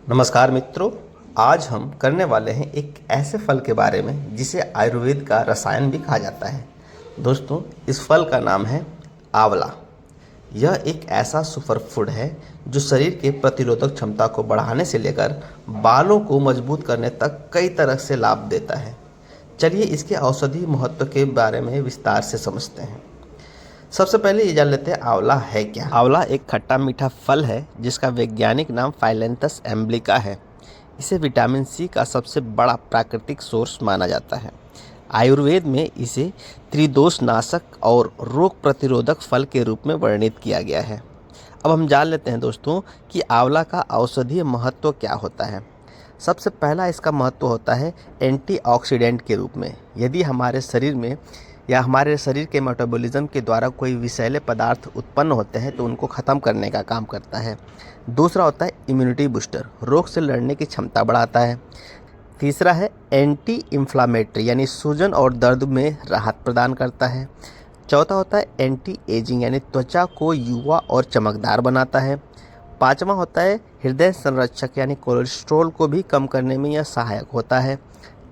नमस्कार मित्रों। आज हम करने वाले हैं एक ऐसे फल के बारे में जिसे आयुर्वेद का रसायन भी कहा जाता है। दोस्तों, इस फल का नाम है आंवला। यह एक ऐसा सुपर फूड है जो शरीर के प्रतिरोधक क्षमता को बढ़ाने से लेकर बालों को मजबूत करने तक कई तरह से लाभ देता है। चलिए इसके औषधि महत्व के बारे में विस्तार से समझते हैं। सबसे पहले ये जान लेते हैं आंवला है क्या। आंवला एक खट्टा मीठा फल है जिसका वैज्ञानिक नाम फाइलेंथस एम्ब्लिका है। इसे विटामिन सी का सबसे बड़ा प्राकृतिक सोर्स माना जाता है। आयुर्वेद में इसे त्रिदोष नाशक और रोग प्रतिरोधक फल के रूप में वर्णित किया गया है। अब हम जान लेते हैं दोस्तों कि आंवला का औषधीय महत्व क्या होता है। सबसे पहला इसका महत्व होता है एंटीऑक्सीडेंट के रूप में। यदि हमारे शरीर में या हमारे शरीर के मेटाबॉलिज्म के द्वारा कोई विषैले पदार्थ उत्पन्न होते हैं तो उनको ख़त्म करने का काम करता है। दूसरा होता है इम्यूनिटी बूस्टर, रोग से लड़ने की क्षमता बढ़ाता है। तीसरा है एंटी इन्फ्लामेटरी यानी सूजन और दर्द में राहत प्रदान करता है। चौथा होता है एंटी एजिंग यानी त्वचा को युवा और चमकदार बनाता है। पाँचवा होता है हृदय संरक्षक यानी कोलेस्ट्रॉल को भी कम करने में यह सहायक होता है।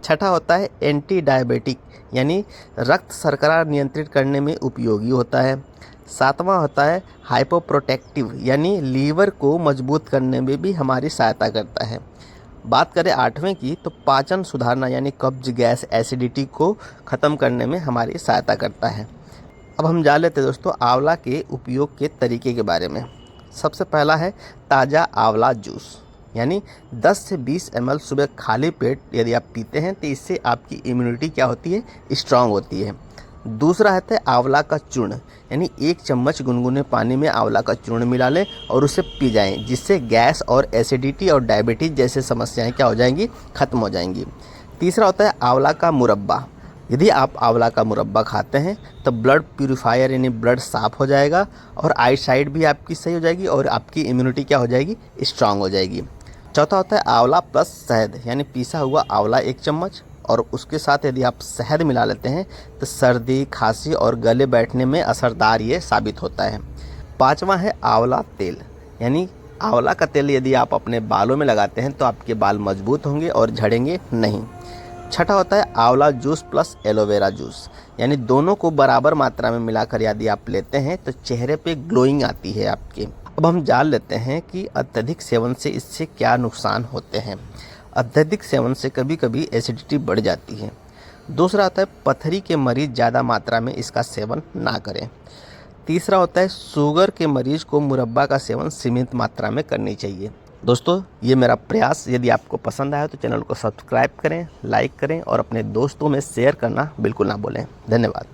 छठा होता है एंटी डायबिटिक यानी रक्त शर्करा नियंत्रित करने में उपयोगी होता है। सातवां होता है हाइपोप्रोटेक्टिव यानी लीवर को मजबूत करने में भी हमारी सहायता करता है। बात करें आठवें की तो पाचन सुधारना यानी कब्ज, गैस, एसिडिटी को ख़त्म करने में हमारी सहायता करता है। अब हम जान लेते हैं दोस्तों आंवला के उपयोग के तरीके के बारे में। सबसे पहला है ताज़ा आंवला जूस यानी 10 से 20 ml सुबह खाली पेट यदि आप पीते हैं तो इससे आपकी इम्यूनिटी क्या होती है, स्ट्रांग होती है। दूसरा है आंवला का चूर्ण यानी 1 चम्मच गुनगुने पानी में आंवला का चूर्ण मिला लें और उसे पी जाएं, जिससे गैस और एसिडिटी और डायबिटीज़ जैसे समस्याएं क्या हो जाएंगी, ख़त्म हो जाएंगी। तीसरा होता है आंवला का मुरब्बा। यदि आप आंवला का मुरब्बा खाते हैं तो ब्लड प्यूरिफायर यानी ब्लड साफ़ हो जाएगा और आई साइट भी आपकी सही हो जाएगी और आपकी इम्यूनिटी क्या हो जाएगी, स्ट्रांग हो जाएगी। चौथा होता है आंवला प्लस शहद यानी पीसा हुआ आंवला 1 चम्मच और उसके साथ यदि आप शहद मिला लेते हैं तो सर्दी, खांसी और गले बैठने में असरदार ये साबित होता है। पाँचवा है आंवला तेल यानी आंवला का तेल यदि आप अपने बालों में लगाते हैं तो आपके बाल मजबूत होंगे और झड़ेंगे नहीं। छठा होता है आंवला जूस प्लस एलोवेरा जूस यानी दोनों को बराबर मात्रा में मिलाकर यदि आप लेते हैं तो चेहरे पे ग्लोइंग आती है आपके। अब हम जान लेते हैं कि अत्यधिक सेवन से इससे क्या नुकसान होते हैं। अत्यधिक सेवन से कभी कभी एसिडिटी बढ़ जाती है। दूसरा होता है पथरी के मरीज ज़्यादा मात्रा में इसका सेवन ना करें। तीसरा होता है शुगर के मरीज को मुरब्बा का सेवन सीमित मात्रा में करनी चाहिए। दोस्तों, ये मेरा प्रयास यदि आपको पसंद आया तो चैनल को सब्सक्राइब करें, लाइक करें और अपने दोस्तों में शेयर करना बिल्कुल ना भूलें। धन्यवाद।